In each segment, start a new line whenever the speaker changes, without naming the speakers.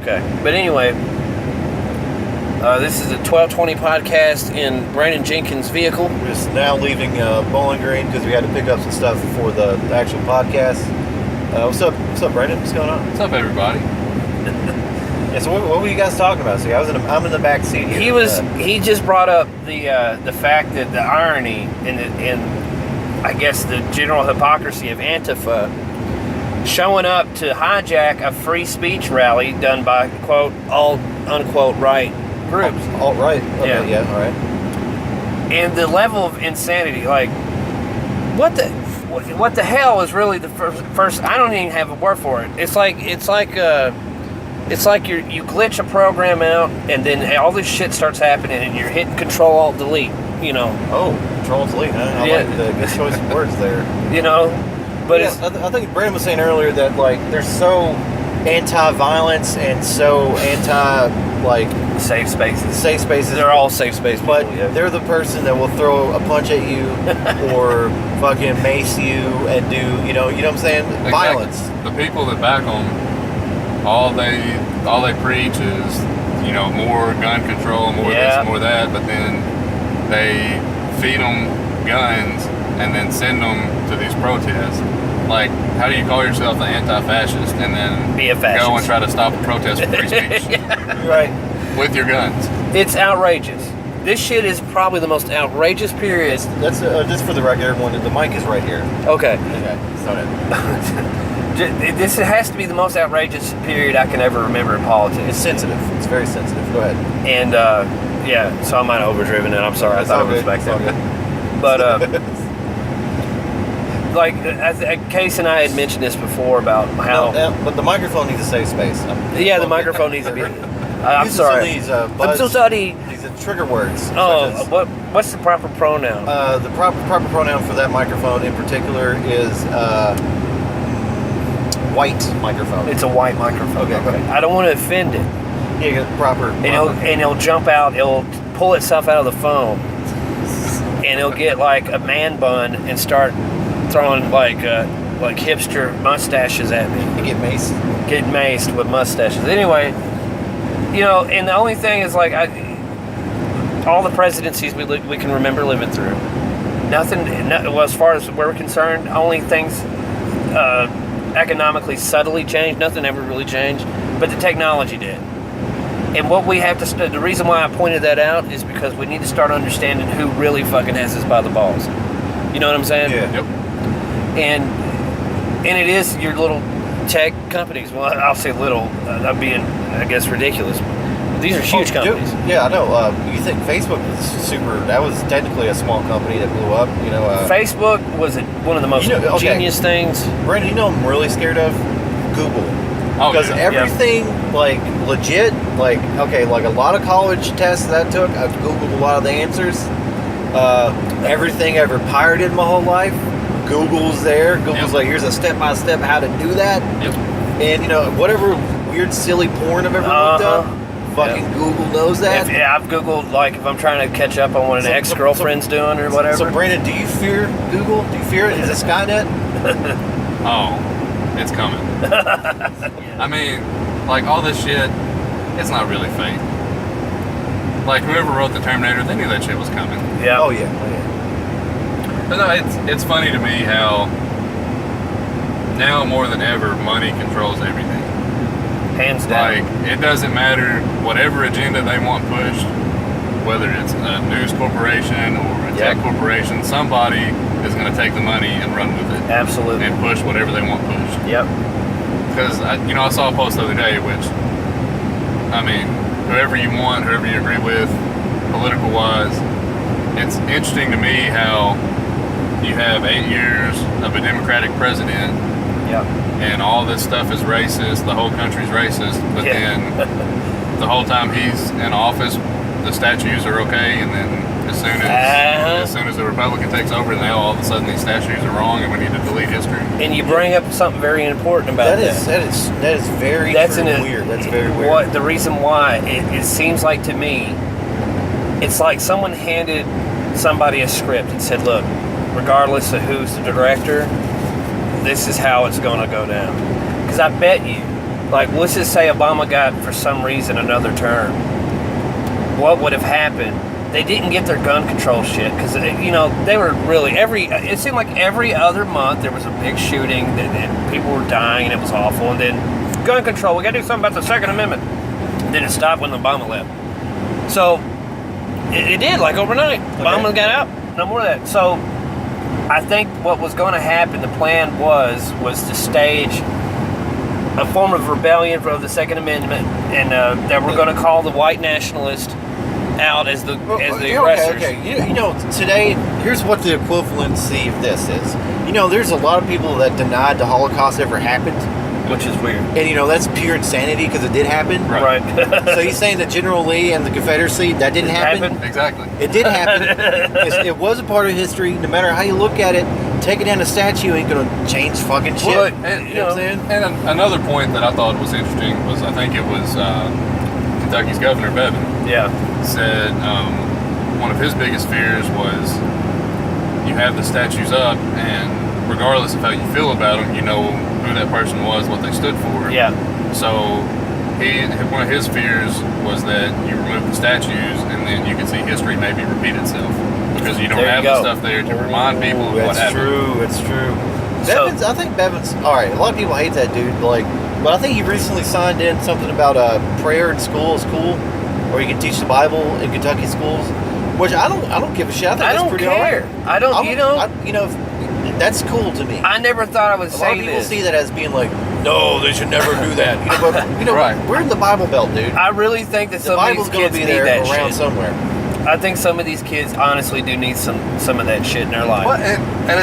Okay. But anyway, this is a 1220 podcast in Brandon Jenkins' vehicle.
We're just now leaving Bowling Green because we had to pick up some stuff for the actual podcast. What's up, Brandon? What's going on?
What's up, everybody?
Yeah, so what were you guys talking about? So I'm in the back seat here.
He just brought up the fact that the irony and I guess the general hypocrisy of Antifa showing up to hijack a free speech rally done by quote alt unquote right groups.
Alt right. Okay, yeah, all right.
And the level of insanity, like what the hell is really the first? I don't even have a word for it. It's like you glitch a program out, and then all this shit starts happening, and you're hitting Control Alt Delete. You know.
Oh, Control Alt Delete. I like the good choice of words there.
You know, but
yeah, I think Brandon was saying earlier that like they're so anti-violence and so
safe spaces.
Safe spaces.
They're all safe space people,
but they're the person that will throw a punch at you or fucking mace you and do you know what I'm saying? Exactly. Violence.
The people that back them, all they preach is more gun control, more this, more that, but then they feed them guns and then send them to these protests. Like, how do you call yourself an anti-fascist and then
be a fascist?
Go and try to stop a protest for free speech?
Right.
With your guns.
It's outrageous. This shit is probably the most outrageous period.
That's just for the record, everyone. The mic is right here.
Okay.
Sorry.
This has to be the most outrageous period I can ever remember in politics.
It's sensitive. It's very sensitive. Go ahead.
And so I might have overdriven it. I'm sorry. I thought it was back there. But like Case and I had mentioned this before about how.
But the microphone needs a safe space.
The microphone needs to be. I'm sorry. I'm so sorry.
These are trigger words.
Oh, what's the proper pronoun?
The proper pronoun for that microphone in particular is white microphone.
It's a white microphone.
Okay.
I don't want to offend it.
Yeah, proper.
And it'll jump out. It'll pull itself out of the phone, and it'll get like a man bun and start throwing like hipster mustaches at me.
You get maced.
Get maced with mustaches. Anyway, and the only thing is like all the presidencies we can remember living through. Well, as far as we're concerned, only things economically subtly changed. Nothing ever really changed, but the technology did. And what we have to the reason why I pointed that out is because we need to start understanding who really fucking has us by the balls. You know what I'm saying?
Yeah.
Yep.
And it is your little tech companies. Well, I'll say little. I'm being, I guess, ridiculous. These are huge companies.
Yeah, I know. You think Facebook was that was technically a small company that blew up,
Facebook was one of the most genius things.
Brandon, you know what I'm really scared of? Google. Because everything, like, legit, like a lot of college tests that I took, I've Googled a lot of the answers. Everything I ever pirated my whole life, Google's there. Google's like, here's a step-by-step how to do that.
Yep.
And, whatever weird, silly porn I've ever looked up, fucking Google knows that.
I've Googled, like, if I'm trying to catch up on what an ex-girlfriend's doing or whatever.
So, Brandon, do you fear Google? Do you fear it? Is it Skynet?
Oh, it's coming. I mean, like, all this shit, it's not really fake. Like, whoever wrote the Terminator, they knew that shit was coming.
Yeah.
Oh, yeah.
But no, it's funny to me how now more than ever, money controls everything.
Hands down.
Like, it doesn't matter whatever agenda they want pushed, whether it's a news corporation or a tech corporation, somebody is going to take the money and run with it.
Absolutely.
And push whatever they want pushed.
Yep.
Because, I saw a post the other day, which, I mean, whoever you want, whoever you agree with, political-wise, it's interesting to me how you have 8 years of a Democratic president, and all this stuff is racist, the whole country's racist, but then the whole time he's in office, the statues are okay, and then as soon as the Republican takes over, now all of a sudden these statues are wrong and we need to delete history.
And you bring up something very important about that.
That is very weird. That's very weird.
The reason why it seems like to me, it's like someone handed somebody a script and said, look, regardless of who's the director, this is how it's going to go down. Because I bet you, like, let's just say Obama got, for some reason, another term. What would have happened? They didn't get their gun control shit because, you know, they were really it seemed like every other month there was a big shooting and people were dying and it was awful. And then gun control, we got to do something about the Second Amendment. Then it stopped when Obama left. So it did, like overnight. Okay. Obama got out, no more of that. So I think what was going to happen, the plan was to stage a form of rebellion for the Second Amendment, and that we're going to call the white nationalists out as the aggressors.
Okay. You know, today, here's what the equivalency of this is. You know, there's a lot of people that denied the Holocaust ever happened.
Which is weird.
And, you know, that's pure insanity because it did happen.
Right.
So he's saying that General Lee and the Confederacy, that didn't happen?
Exactly.
It did happen. It was a part of history. No matter how you look at it, taking down a statue ain't going to change fucking shit.
Well, and, you know what I'm saying? And another point that I thought was interesting was, I think it was Kentucky's Governor Bevin.
Yeah.
Said one of his biggest fears was you have the statues up, and regardless of how you feel about them, you know who that person was, what they stood for.
Yeah.
So one of his fears was that you remove the statues, and then you can see history maybe repeat itself because you don't have the stuff there to remind people of what happened.
It's true. Bevins, I think Bevin's all right. A lot of people hate that dude, but I think he recently signed in something about prayer in school is cool, or you can teach the Bible in Kentucky schools, which I don't give a shit. I think that's pretty
care.
All right. That's cool to me.
I never thought I would say this.
A lot of people see that as being like, no, they should never do that. But
right.
We're in the Bible Belt, dude.
I really think that some
Bible's
of these kids
be
need
there
that
around
shit.
somewhere.
I think some of these kids honestly do need some of that shit in their life.
Well, and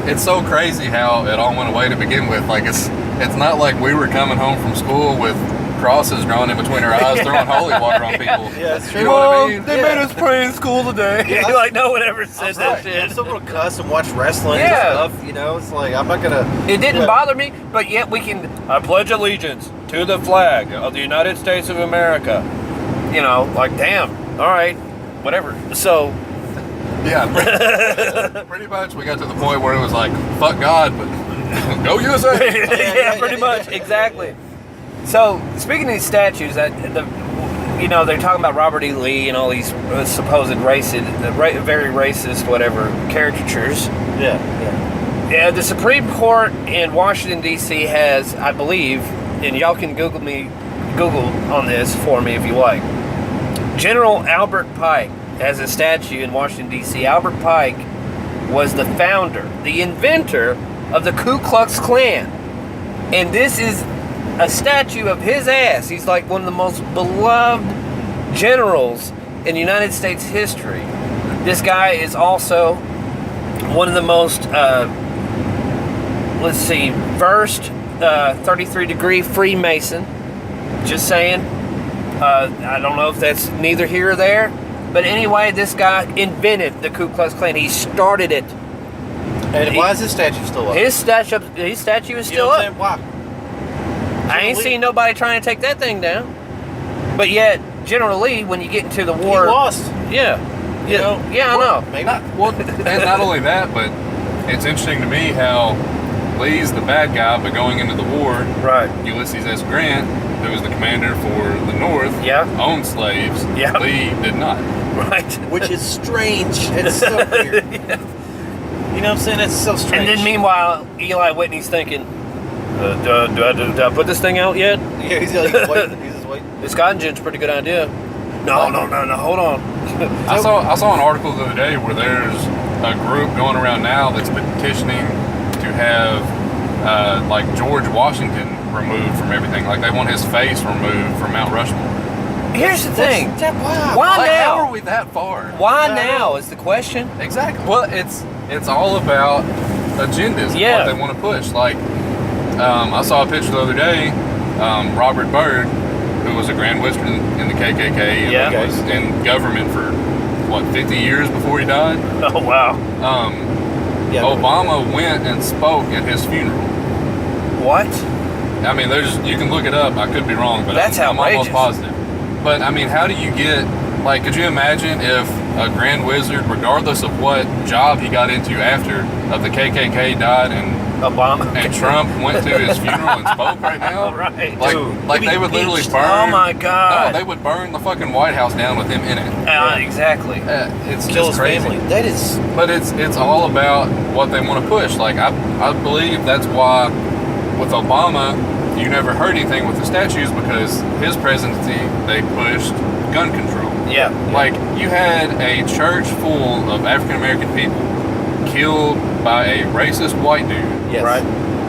it's so crazy how it all went away to begin with. Like it's not like we were coming home from school with crosses drawn in between our eyes, throwing holy water on people.
Yeah, that's true.
You know what I mean?
They made us pray in school today.
Yeah,
like no one ever said that shit.
I'm still gonna cuss and watch wrestling and stuff. You know, it's like I'm not gonna.
It didn't bother me, but yet we can. I pledge allegiance to the flag of the United States of America. You know, like damn. All right, whatever. So.
Yeah, pretty much. We got to the point where it was like, fuck God, but go USA.
Yeah, pretty much, exactly. So, speaking of these statues, they're talking about Robert E. Lee and all these supposed racist, very racist, whatever, caricatures. Yeah, the Supreme Court in Washington, D.C. has, I believe, and y'all can Google on this for me if you like, General Albert Pike has a statue in Washington, D.C. Albert Pike was the founder, the inventor of the Ku Klux Klan. And this is a statue of his ass. He's like one of the most beloved generals in United States history. This guy is also one of the most, versed 33-degree Freemason. Just saying. I don't know if that's neither here or there. But anyway, this guy invented the Ku Klux Klan. He started it.
And why is his statue still up?
His statue is still up.
Why?
I ain't seen nobody trying to take that thing down. But yet, General Lee, when you get into the war...
He lost.
Yeah. I know.
Maybe.
And not only that, but it's interesting to me how Lee's the bad guy, but going into the war,
right?
Ulysses S. Grant, who was the commander for the North, owned slaves.
Yeah.
Lee did not.
Right.
Which is strange. It's so weird. Yeah. You know what I'm saying? It's so strange.
And then meanwhile, Eli Whitney's thinking, do I put this thing out yet?
Yeah, he's just waiting.
This cotton gin's a pretty good idea. No, hold on.
I saw an article the other day where there's a group going around now that's petitioning to have like George Washington removed from everything. Like they want his face removed from Mount Rushmore.
Here's the thing.
Why
now?
How are we that far?
Why now is the question.
Exactly. Well, it's all about agendas and what they want to push. Like I saw a picture the other day. Robert Byrd, who was a Grand Wizard in the KKK and was in government for 50 years before he died.
Oh wow.
Obama went and spoke at his funeral.
What?
I mean, you can look it up. I could be wrong, but
I'm
almost positive. But I mean, how do you get, like, could you imagine if a Grand Wizard, regardless of what job he got into after, of the KKK died and
Obama
and Trump went to his funeral and spoke right now.
Right.
Like,
Dude,
like they would literally burn.
Oh my God.
No, they would burn the fucking White House down with him in it.
Exactly.
It's
Kill
just
his
crazy.
family. That is.
But it's all about what they want to push. Like I believe that's why with Obama you never heard anything with the statues, because his presidency they pushed gun control.
Yeah.
Like you had a church full of African American people killed by a racist white dude.
Yes.
Right.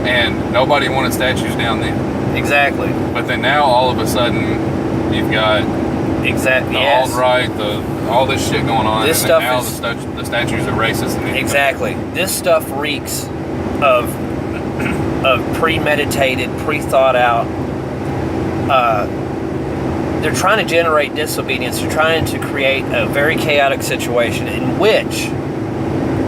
And nobody wanted statues down there.
Exactly.
But then now all of a sudden you've got
Exactly.
the
Yes.
alt-right, all this shit going on.
This
and
stuff
now
is-
the statues are racist. And
Exactly. This stuff reeks of premeditated, pre-thought out. They're trying to generate disobedience. They're trying to create a very chaotic situation in which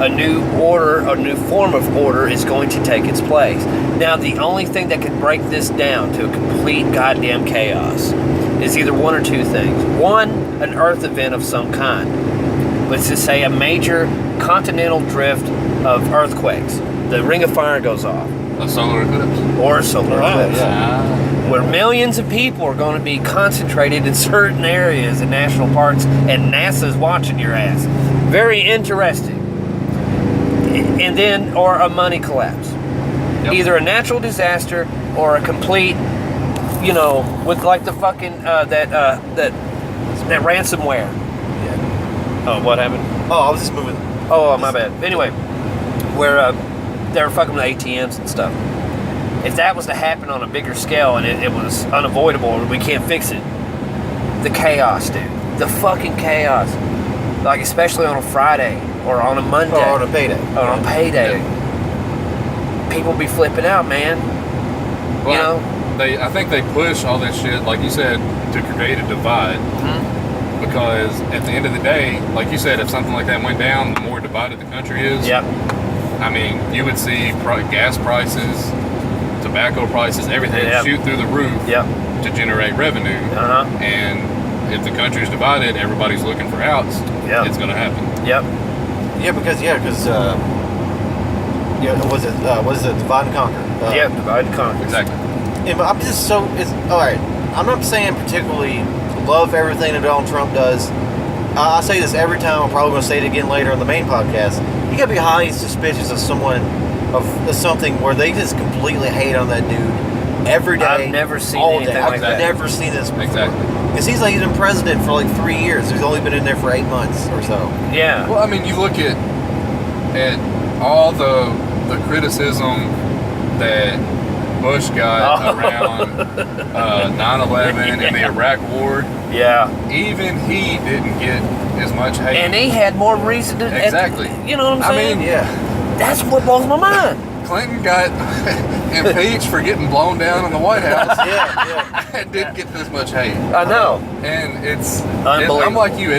a new order, a new form of order is going to take its place. Now, the only thing that can break this down to a complete goddamn chaos is either one or two things. One, an earth event of some kind. Let's just say a major continental drift of earthquakes. The ring of fire goes off.
A solar eclipse.
Or a solar eclipse. Where
Ah.
millions of people are going to be concentrated in certain areas in national parks, and NASA's watching your ass. Very interesting. And then, or a money collapse.
Yep.
Either a natural disaster or a complete, with like the fucking that ransomware.
Yeah.
Oh, what happened?
Oh, I was just moving.
Oh, my bad. Anyway, where they were fucking with ATMs and stuff. If that was to happen on a bigger scale and it was unavoidable and we can't fix it, the chaos, dude. The fucking chaos. Like, especially on a Friday or on a Monday.
Or on a payday.
Or on payday.
Yeah.
People be flipping out, man.
Well, I think they push all this shit, like you said, to create a divide.
Mm-hmm.
Because at the end of the day, like you said, if something like that went down, the more divided the country is.
Yep.
I mean, you would see gas prices, tobacco prices, everything
Yep.
shoot through the roof
Yep.
to generate revenue.
Uh-huh.
And if the country's divided, everybody's looking for outs.
Yep.
It's going to happen.
Yep.
Because was it divide and conquer?
Yep. Divide and conquer.
Exactly.
Yeah, but I'm just so it's all right. I'm not saying particularly love everything that Donald Trump does. I say this every time. I'm probably going to say it again later on the main podcast. You got to be highly suspicious of something where they just completely hate on that dude every day.
I've never seen
all
anything
day.
like
I've
that.
never seen this before.
Exactly.
It seems like he's been president for like 3 years. He's only been in there for 8 months or so.
Yeah.
Well, I mean, you look at all the criticism that Bush got around 9/11 and the Iraq War.
Yeah.
Even he didn't get as much hate.
And he had more reason to...
Exactly.
You know what I'm saying?
Yeah.
That's what blows my mind.
Clinton got impeached for getting blown down in the White House.
Yeah.
And didn't get this much hate.
I know.
And
Unbelievable.
I'm like you.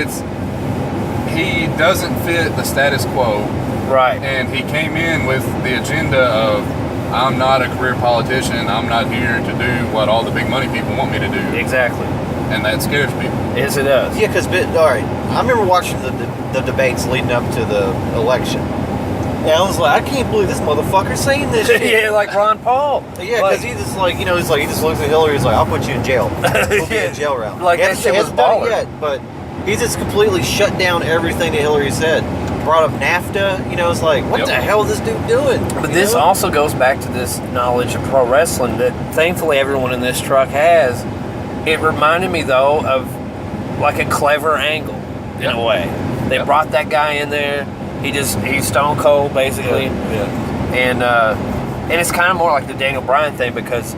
He doesn't fit the status quo.
Right.
And he came in with the agenda of, I'm not a career politician. I'm not here to do what all the big money people want me to do.
Exactly.
And that scares people.
Yes, it does.
Yeah, because, all right, I remember watching the debates leading up to the election. And I was like, I can't believe this motherfucker's saying this shit.
Yeah, like Ron Paul.
Yeah, because he just he just looks at Hillary. He's like, I'll put you in jail. We'll be in jail round.
Like,
He
that shit was
hasn't done
baller.
it yet, but he just completely shut down everything that Hillary said. Brought up NAFTA. It's like, what
Yep.
the hell is this dude doing?
But this also goes back to this knowledge of pro wrestling that thankfully everyone in this truck has. It reminded me, though, of like a clever angle in
Yep.
a way. They
Yep.
brought that guy in there. He's stone cold, basically.
Yeah.
And it's kind of more like the Daniel Bryan thing because,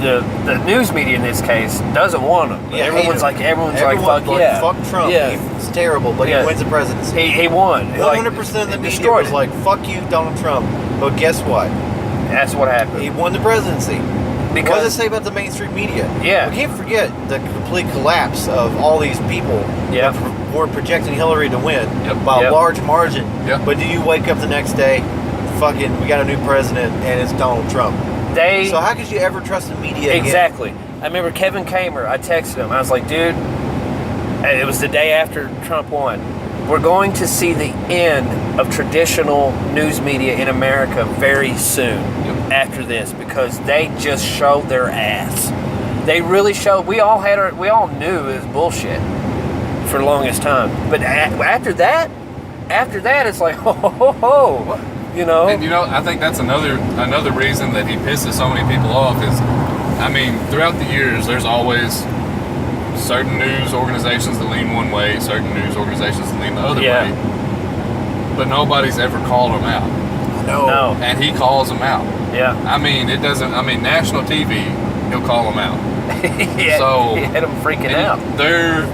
the news media in this case doesn't want him.
Yeah,
everyone's like, fuck yeah.
Fuck Trump.
Yeah.
It's terrible, but
Yeah.
he wins the presidency.
He won.
100% of the media
destroyed
was
it.
like, fuck you, Donald Trump. But guess what?
That's what happened.
He won the presidency. What does it
Because
say about the mainstream media?
Yeah.
We can't forget the complete collapse of all these people
Yeah.
that were projecting Hillary to win
Yep.
by
Yep.
a large margin.
Yep.
But do you wake up the next day, we got a new president and it's Donald Trump? So how could you ever trust the media again?
Exactly. I remember Kevin Kamer, I texted him. I was like, dude, It was the day after Trump won. We're going to see the end of traditional news media in America very soon after this, because they just showed their ass. They really showed. We all knew it was bullshit for the longest time. But after that, it's like, you know.
And I think that's another reason that he pisses so many people off is, I mean, throughout the years, there's always certain news organizations that lean one way, certain news organizations that lean the other way. But nobody's ever called them out.
No.
And he calls them out.
Yeah.
I mean, national TV, he'll call them out.
So he had them freaking out.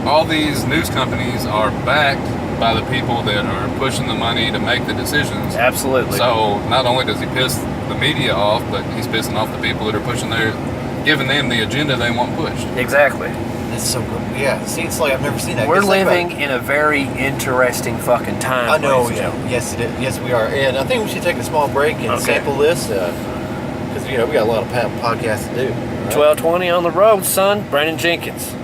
All these news companies are backed by the people that are pushing the money to make the decisions.
Absolutely.
So not only does he piss the media off, but he's pissing off the people that are giving them the agenda they want pushed.
Exactly.
It's so good. Yeah. See, it's like I've never seen that.
We're living in a very interesting fucking time.
I know. Yeah. Yes, it is. Yes, we are. And I think we should take a small break and sample this because we got a lot of podcasts to do. Right?
12:20 on the road, son. Brandon Jenkins.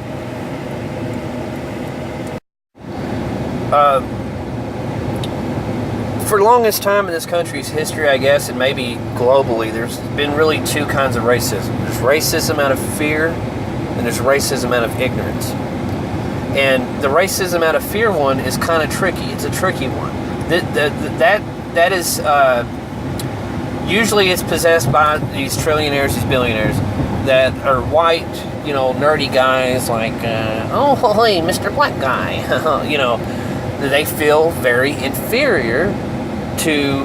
For the longest time in this country's history, I guess, and maybe globally, there's been really two kinds of racism. There's racism out of fear, and there's racism out of ignorance. And the racism out of fear one is kind of tricky. It's a tricky one. That is usually it's possessed by these trillionaires, these billionaires that are white, nerdy guys like, oh, hey, Mr. Black Guy, they feel very inferior to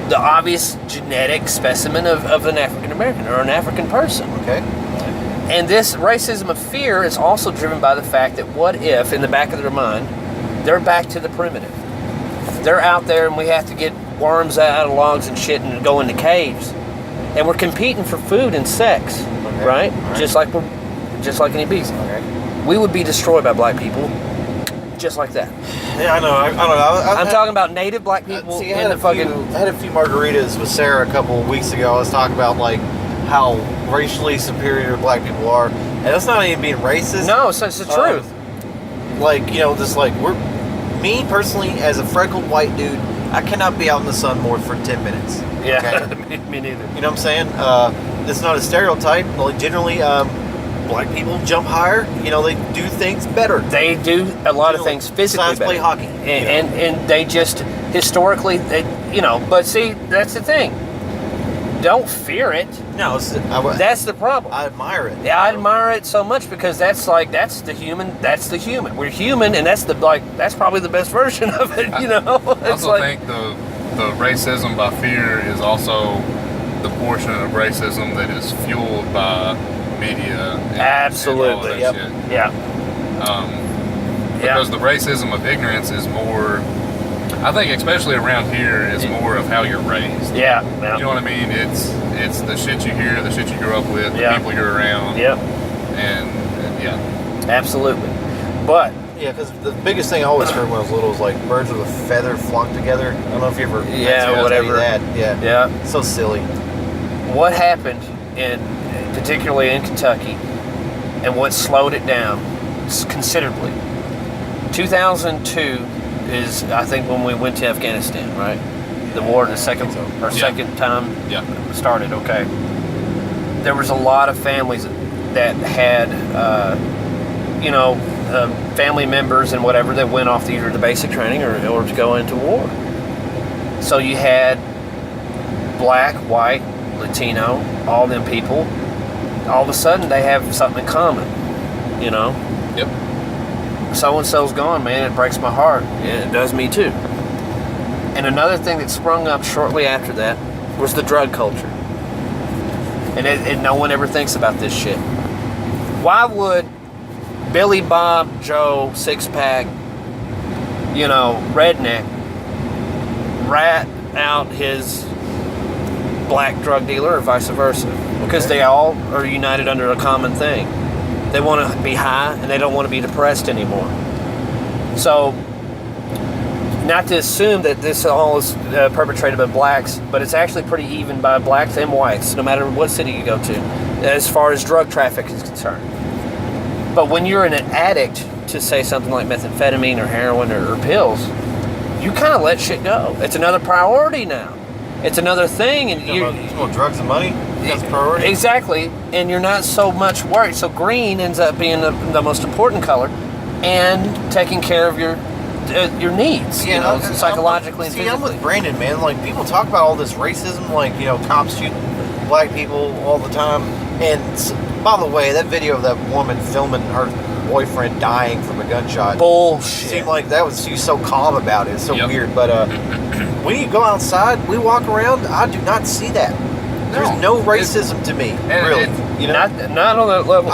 the obvious genetic specimen of an African American or an African person.
Okay.
And this racism of fear is also driven by the fact that what if, in the back of their mind, they're back to the primitive. They're out there and we have to get worms out of logs and shit and go into caves. And we're competing for food and sex, right? Just like any beast.
Okay.
We would be destroyed by black people, just like that.
Yeah, I know.
I'm talking about native black people
I
in the fucking.
I had a few margaritas with Sarah a couple of weeks ago. I was talking about like how racially superior black people are, and that's not even being racist.
No, it's the truth.
Me personally, as a freckled white dude, I cannot be out in the sun more for 10 minutes.
Yeah,
Okay?
me neither.
You know what I'm saying? It's not a stereotype. Like, generally, black people jump higher. They do things better.
They do a lot of things physically
besides
better.
play hockey.
And they just, historically, but see, that's the thing. Don't fear it.
No,
that's the problem.
I admire it.
Yeah, I admire it so much because that's the human. We're human, and that's probably the best version of it.
I also think the racism by fear is also the portion of racism that is fueled by media.
Absolutely.
And all that shit.
Yeah.
Because the racism of ignorance is more, I think, especially around here, is more of how you're raised.
Yeah.
You know what I mean? It's the shit you hear, the shit you grew up with, the people you're around.
Yep.
And yeah.
Absolutely. But
yeah, because the biggest thing I always heard when I was little was like birds with a feather flock together. I don't know if you ever
whatever
that. Yeah. So silly.
What happened particularly in Kentucky, and what slowed it down considerably. 2002 is, I think, when we went to Afghanistan, right? The war, second time started. Okay. There was a lot of families that had, family members and whatever that went off to either the basic training or to go into war. So you had black, white, Latino, all them people. All of a sudden, they have something in common,
Yep.
So-and-so's gone, man. It breaks my heart. Yeah, it does me too. And another thing that sprung up shortly after that was the drug culture. And no one ever thinks about this shit. Why would Billy Bob Joe six-pack, redneck rat out his black drug dealer or vice versa? Because they all are united under a common thing. They want to be high and they don't want to be depressed anymore. So, not to assume that this all is perpetrated by blacks, but it's actually pretty even by blacks and whites, no matter what city you go to, as far as drug traffic is concerned. But when you're an addict to say something like methamphetamine or heroin or pills, you kind of let shit go. It's another priority now. It's another thing, and
you're drugs and money. That's priority.
Exactly, and you're not so much worried. So green ends up being the most important color, and taking care of your needs,
yeah,
psychologically and physically.
I'm with Brandon, man. Like, people talk about all this racism, like, cops shoot black people all the time. And by the way, that video of that woman filming her boyfriend dying from a gunshot.
Bullshit.
Seemed like she was so calm about it. It's so
Yep.
weird. But when you go outside, we walk around, I do not see that. There's no racism to me, really.
Not on that level.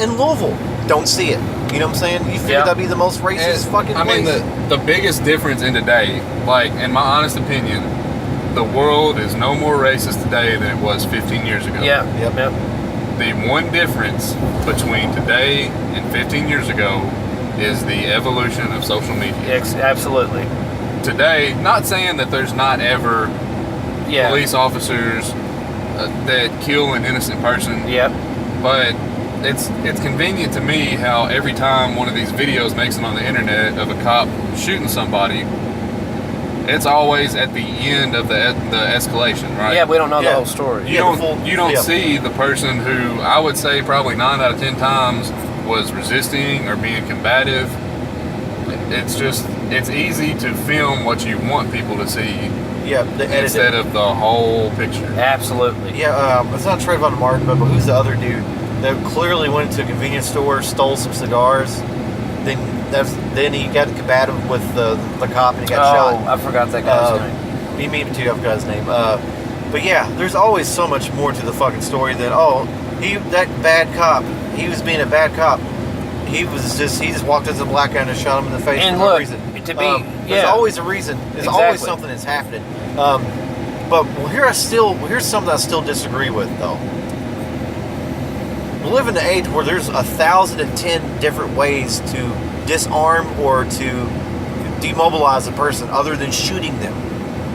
In Louisville, don't see it. You know what I'm saying? You figure that'd be the most racist fucking place.
I mean, the biggest difference in today, like, in my honest opinion, the world is no more racist today than it was 15 years ago.
Yeah.
Yep.
The one difference between today and 15 years ago is the evolution of social media.
Absolutely.
Today, not saying that there's not ever police officers that kill an innocent person.
Yep.
But it's convenient to me how every time one of these videos makes it on the internet of a cop shooting somebody, it's always at the end of the escalation, right?
Yeah, we don't know the whole story.
You don't see the person who I would say probably 9 out of 10 times was resisting or being combative. It's easy to film what you want people to see.
Yeah,
instead of the whole picture.
Absolutely.
Yeah, it's not Trayvon Martin, but who's the other dude that clearly went to a convenience store, stole some cigars, then he got combative with the cop and he got shot.
Oh, I forgot that guy's name.
Me too, I forgot his name. But yeah, there's always so much more to the fucking story than that bad cop. He was being a bad cop. He just walked up to the black guy and shot him in the face for no reason. There's always a reason. There's always something that's happening. But here's something I still disagree with, though. We live in an age where there's 1,010 different ways to disarm or to demobilize a person other than shooting them.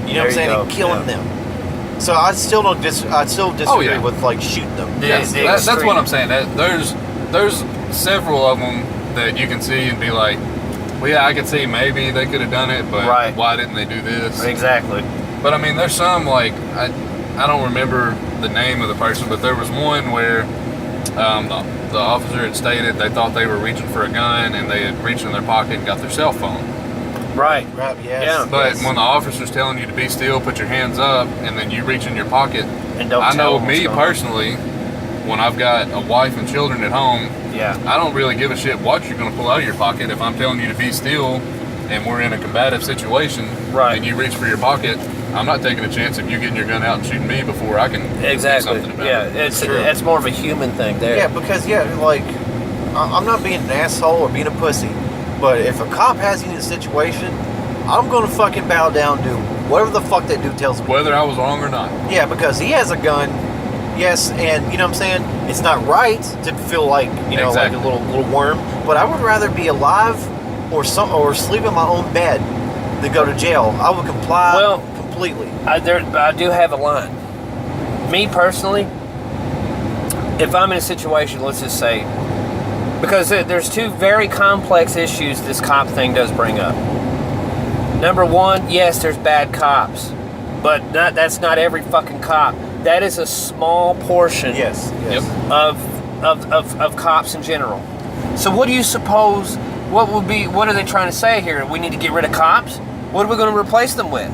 You know what I'm saying? And killing them. So I still disagree with like shooting them.
Yes, that's what I'm saying. There's several of them that you can see and be like, well, yeah, I could see maybe they could have done it, but why didn't they do this?
Exactly.
But I mean, there's some like I don't remember the name of the person, but there was one where the officer had stated they thought they were reaching for a gun and they had reached in their pocket and got their cell phone.
Right. Yes.
Yeah. But when the officer's telling you to be still, put your hands up, and then you reach in your pocket,
and don't
I know me personally, when I've got a wife and children at home, I don't really give a shit what you're going to pull out of your pocket. If I'm telling you to be still and we're in a combative situation and you reach for your pocket, I'm not taking a chance of you getting your gun out and shooting me before I can do something about it.
It's more of a human thing there.
Yeah, because like I'm not being an asshole or being a pussy, but if a cop has you in a situation, I'm going to fucking bow down to whatever the fuck that dude tells me.
Whether I was wrong or not.
Yeah, because he has a gun. Yes, and you know what I'm saying? It's not right to feel like, like a little worm, but I would rather be alive or sleep in my own bed than go to jail. I would comply completely.
I do have a line. Me personally, if I'm in a situation, let's just say, because there's two very complex issues this cop thing does bring up. Number one, yes, there's bad cops, but that's not every fucking cop. That is a small portion of cops in general. So what do you suppose, what are they trying to say here? We need to get rid of cops? What are we going to replace them with?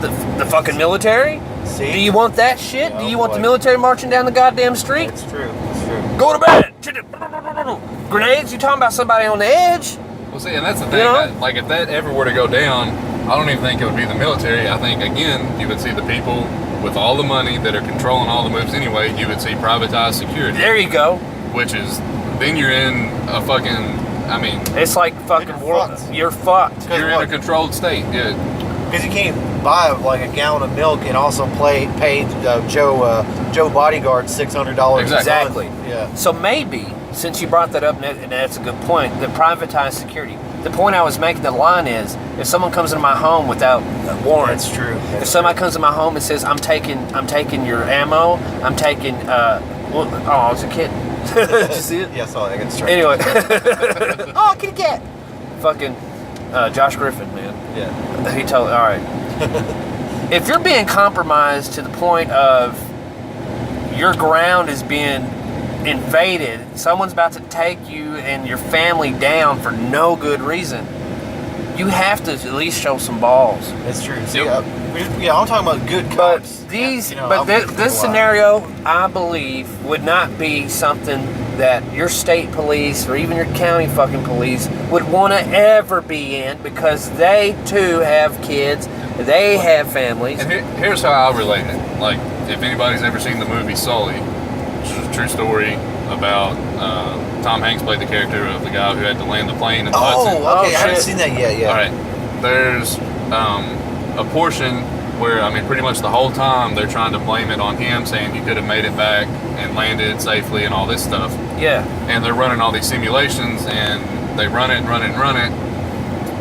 The fucking military?
See?
Do you want that shit? Do you want the military marching down the goddamn street?
It's true.
Go to bed! Grenades? You talking about somebody on the edge?
Well, see, and that's the thing. Like, if that ever were to go down, I don't even think it would be the military. I think, again, you would see the people with all the money that are controlling all the moves anyway. You would see privatized security.
There you go.
Which is, then you're in a fucking,
it's like fucking world. You're fucked.
You're in a controlled state. Yeah.
Because you can't buy like a gallon of milk and also pay Joe Bodyguard $600.
Exactly.
Yeah.
So maybe, since you brought that up, and that's a good point, the privatized security. The point I was making, the line is, if someone comes into my home without a warrant,
that's true.
If somebody comes to my home and says, I'm taking your ammo, I'm taking Well, oh, it's a kid. Did you see it?
Yeah, I saw it. I got distracted.
Anyway. Oh, kitty cat. Fucking Josh Griffin, man.
Yeah.
He told. All right. If you're being compromised to the point of your ground is being invaded, someone's about to take you and your family down for no good reason, you have to at least show some balls.
That's true. See, I'm talking about good cops.
But this scenario, I believe, would not be something that your state police or even your county fucking police would want to ever be in, because they too have kids, they have families.
And here's how I relate it. Like, if anybody's ever seen the movie Sully, which is a true story about Tom Hanks played the character of the guy who had to land the plane in the Hudson.
Okay, I haven't seen that yet. Yeah.
All right. There's a portion where, I mean, pretty much the whole time they're trying to blame it on him, saying you could have made it back and landed safely and all this stuff.
Yeah.
And they're running all these simulations, and they run it.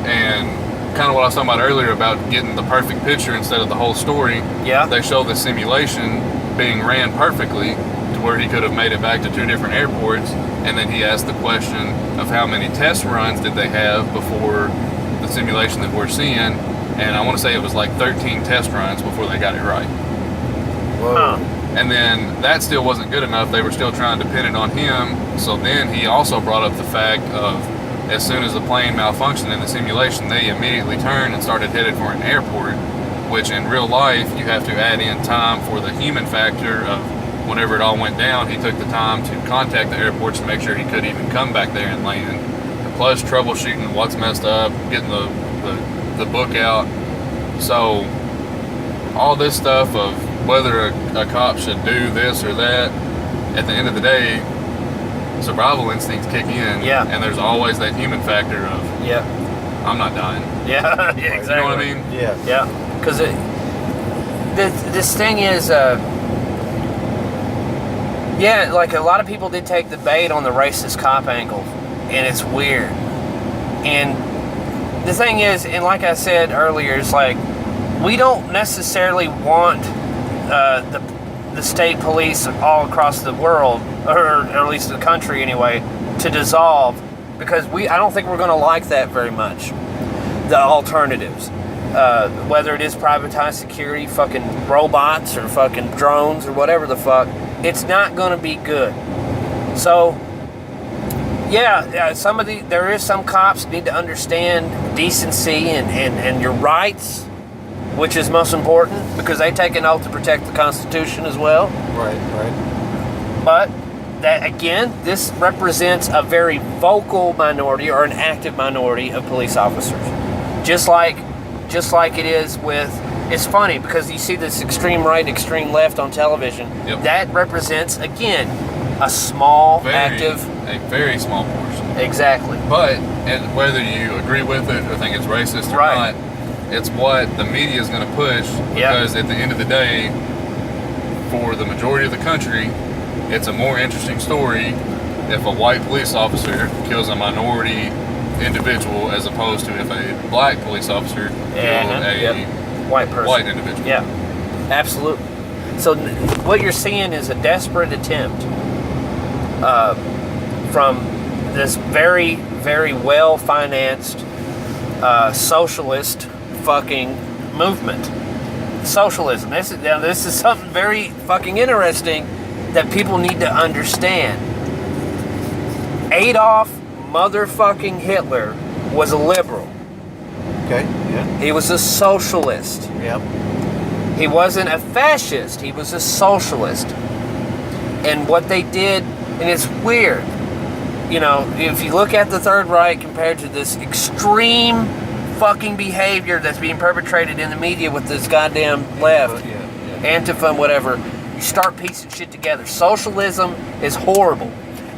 And kind of what I was talking about earlier about getting the perfect picture instead of the whole story.
Yeah.
They show the simulation being ran perfectly to where he could have made it back to 2 different airports, and then he asked the question of how many test runs did they have before the simulation that we're seeing, and I want to say it was like 13 test runs before they got it right.
Whoa.
Huh.
And then that still wasn't good enough. They were still trying to pin it on him. So then he also brought up the fact of, as soon as the plane malfunctioned in the simulation, they immediately turned and started headed for an airport, which in real life you have to add in time for the human factor of whenever it all went down. He took the time to contact the airports to make sure he could even come back there and land. Plus troubleshooting what's messed up, getting the book out. So all this stuff of whether a cop should do this or that, at the end of the day, survival instincts kick in.
Yeah.
And there's always that human factor of,
Yeah.
I'm not dying.
Yeah. Yeah. Exactly.
You know what I mean?
Yeah.
Yeah. Because this thing is, yeah, like a lot of people did take the bait on the racist cop angle, and it's weird. And the thing is, and like I said earlier, it's like we don't necessarily want the state police all across the world, or at least the country anyway, to dissolve, because I don't think we're going to like that very much. The alternatives, whether it is privatized security, fucking robots, or fucking drones, or whatever the fuck, it's not going to be good. So, yeah, there is some cops need to understand decency and your rights, which is most important, because they take an oath to protect the Constitution as well.
Right.
But that, again, this represents a very vocal minority or an active minority of police officers. Just like it is with, it's funny because you see this extreme right and extreme left on television.
Yep.
That represents, again, a small,
A very small portion.
Exactly.
But, and whether you agree with it or think it's racist or
Right.
not, it's what the media is going to push, because at the end of the day, for the majority of the country, it's a more interesting story if a white police officer kills a minority individual as opposed to if a black police officer kills a
white person,
white individual.
Yeah, absolutely. So what you're seeing is a desperate attempt from this very, very well-financed socialist fucking movement. Socialism. This is something very fucking interesting that people need to understand. Adolf motherfucking Hitler was a liberal.
Okay. Yeah.
He was a socialist.
Yep.
He wasn't a fascist. He was a socialist. And what they did, and it's weird, you know, if you look at the Third Reich compared to this extreme fucking behavior that's being perpetrated in the media with this goddamn left, Antifa and whatever, you start piecing shit together. Socialism is horrible.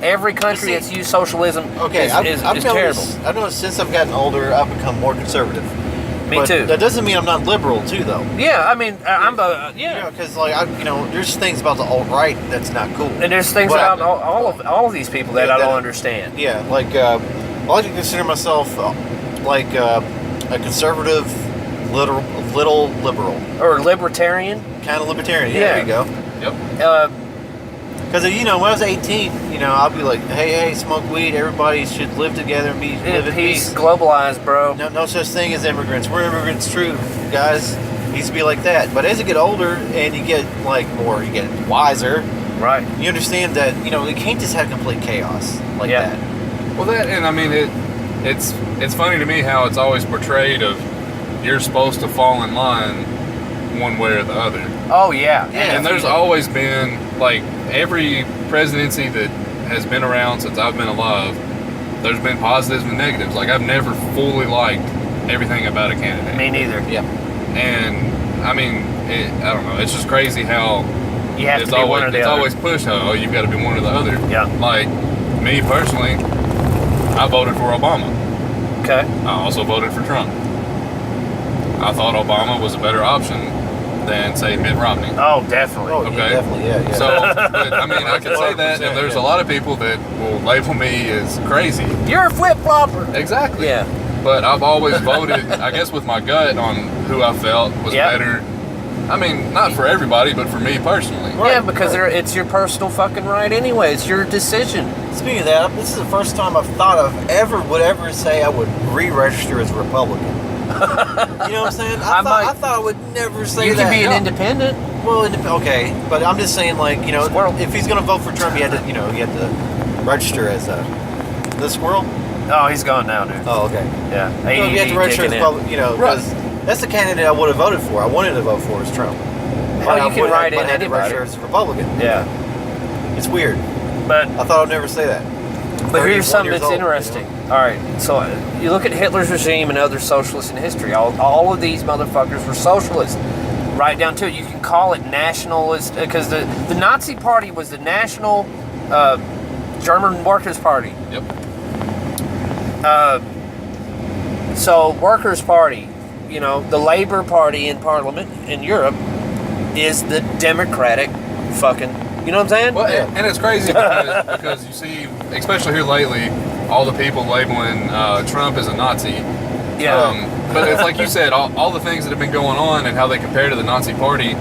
Every country that's used socialism is terrible.
I've noticed since I've gotten older, I've become more conservative.
Me too.
That doesn't mean I'm not liberal too, though.
Yeah, I mean, I'm
because there's things about the alt-right that's not cool.
And there's things about all of these people that I don't understand.
Yeah, like I like to consider myself like a conservative, little liberal,
or libertarian.
Kind of libertarian. Yeah, there you go.
Yep.
Because, you know, when I was 18, you know, I'll be like, hey, smoke weed. Everybody should live together and live in peace.
Globalized, bro.
No such thing as immigrants. We're immigrants, true, guys. It used to be like that. But as you get older and you get, like, you get wiser.
Right.
You understand that, you know, you can't just have complete chaos like that.
Well, and I mean, it's funny to me how it's always portrayed of you're supposed to fall in line one way or the other.
Oh, yeah.
And there's always been, like, every presidency that has been around since I've been alive, there's been positives and negatives. Like, I've never fully liked everything about a candidate.
Me neither.
Yeah.
And, I mean, I don't know. It's just crazy how
You have to be one or the
it's
other.
always pushed, you've got to be one or the other.
Yeah.
Like, me personally, I voted for Obama.
Okay.
I also voted for Trump. I thought Obama was a better option than, say, Mitt Romney.
Oh, definitely.
Oh,
Okay.
yeah, definitely, yeah.
So, but, I mean, I can say that, and there's a lot of people that will label me as crazy.
You're a flip-flopper.
Exactly.
Yeah.
But I've always voted, I guess, with my gut on who I felt was better. I mean, not for everybody, but for me personally.
Yeah, because it's your personal fucking right anyway. It's your decision.
Speaking of that, this is the first time I've thought of would ever say I would re-register as a Republican. You know what I'm saying? I thought I would never say
You
that.
can be an independent.
Well, okay, but I'm just saying, like, you know,
Squirrel.
if he's going to vote for Trump, you had to register as the squirrel.
Oh, he's gone now, dude.
Oh, okay.
Yeah.
You have to register as public, you know, because that's the candidate I would have voted for. I wanted to vote for is Trump.
Well, you can write in
I had to
anybody.
register as a Republican.
Yeah.
It's weird.
But
I thought I'd never say that.
But here's
31
something
years
that's
old,
interesting.
you know?
All right, so you look at Hitler's regime and other socialists in history. All of these motherfuckers were socialists. Right down to it. You can call it nationalist because the Nazi Party was the National German Workers' Party.
Yep.
So Workers' Party, you know, the Labor Party in Parliament in Europe is the Democratic fucking. You know what I'm saying?
Well, and it's crazy because you see, especially here lately, all the people labeling Trump as a Nazi.
Yeah.
But it's like you said, all the things that have been going on and how they compare to the Nazi Party.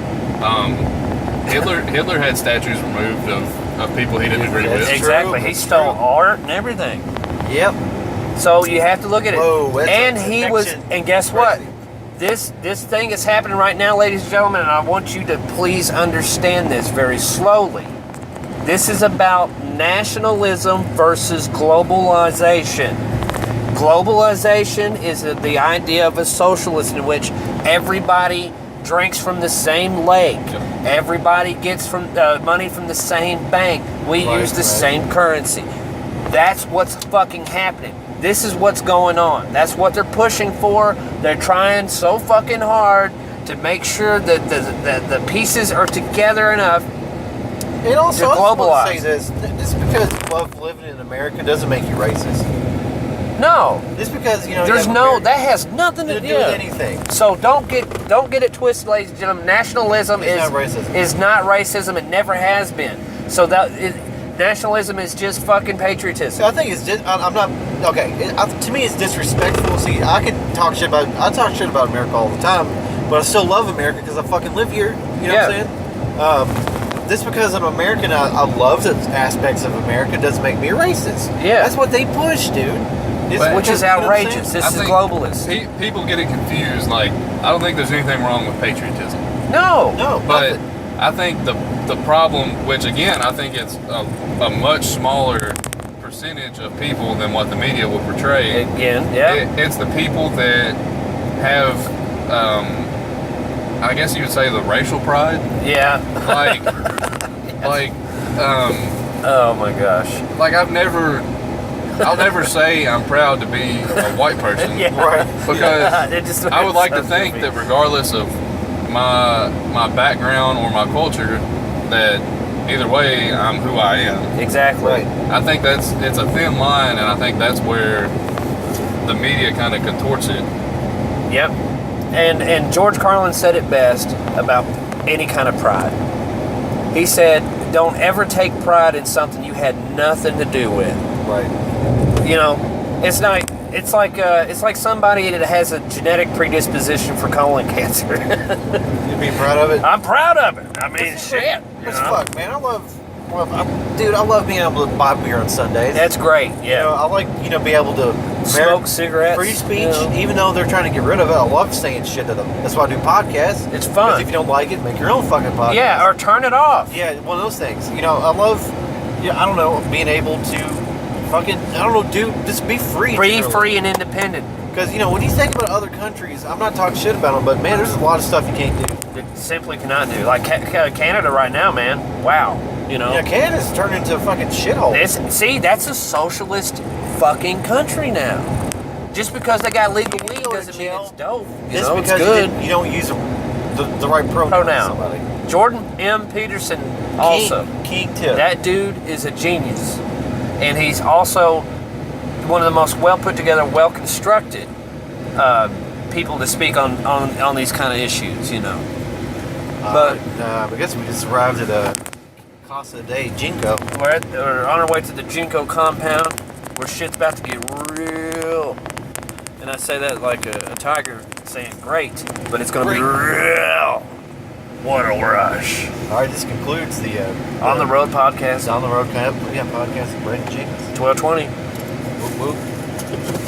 Hitler had statues removed of people he didn't agree with.
Exactly. He stole art and everything.
Yep.
So you have to look at it.
Whoa,
and he was, and guess what? This thing is happening right now, ladies and gentlemen, and I want you to please understand this very slowly. This is about nationalism versus globalization. Globalization is the idea of a socialist in which everybody drinks from the same lake. Everybody gets money from the same bank. We use the same currency. That's what's fucking happening. This is what's going on. That's what they're pushing for. They're trying so fucking hard to make sure that the pieces are together enough
And also,
to globalize.
I just want to say this: just because you love living in America doesn't make you racist.
No.
Just because you know
That has nothing to
do with anything.
So don't get it twisted, ladies and gentlemen. Nationalism
It's not racism.
is not racism. It never has been. So nationalism is just fucking patriotism.
So I think it's just I'm not okay. To me, it's disrespectful. See, I talk shit about America all the time, but I still love America because I fucking live here. You know what I'm saying? Just because I'm American, I love the aspects of America doesn't make me a racist.
Yeah,
that's what they push, dude.
Which is outrageous. This is globalist.
People get it confused. Like, I don't think there's anything wrong with patriotism.
No,
but I think the problem, which again I think it's a much smaller percentage of people than what the media will portray.
Again,
it's the people that have, I guess you would say, the racial pride.
Yeah. Oh my gosh.
Like I'll never say I'm proud to be a white person. Because I would like to think that regardless of my background or my culture, that either way I'm who I am.
Exactly.
Right.
I think it's a thin line, and I think that's where the media kind of contorts it.
Yep. And George Carlin said it best about any kind of pride. He said, "Don't ever take pride in something you had nothing to do with."
Right.
You know, it's like somebody that has a genetic predisposition for colon cancer.
You be proud of it?
I'm proud of it. I mean, shit.
Fuck, man. I love dude, I love being able to buy beer on Sundays.
That's great.
You
Yeah.
know, I like, be able to
Smoke cigarettes.
free speech,
you know.
even though they're trying to get rid of it. I love saying shit to them. That's why I do podcasts.
It's
'Cause
fun.
if you don't like it, make your own fucking podcast.
Yeah, or turn it off.
Yeah, one of those things. I love, I don't know, being able to fucking, just be free.
Free and independent.
Because, when you think about other countries, I'm not talking shit about them, but man, there's a lot of stuff you can't do.
It simply cannot do. Like Canada right now, man. Wow.
Yeah, Canada's turned into a fucking shithole.
That's a socialist fucking country now. Just because they got legal weed doesn't mean it's dope.
Just
it's
because
good.
you don't use the right pronoun.
Jordan M. Peterson also.
King tip.
That dude is a genius. And he's also one of the most well put together, well constructed people to speak on these kind of issues, But
I guess we just arrived at a Casa de Jinko.
we're on our way to the Jinko compound where shit's about to get real. And I say that like a tiger saying great, but it's going to be real. What a rush.
All right, this concludes the
On the Road podcast.
On the Road podcast with Brandon Jenkins.
1220.
Whoop, whoop.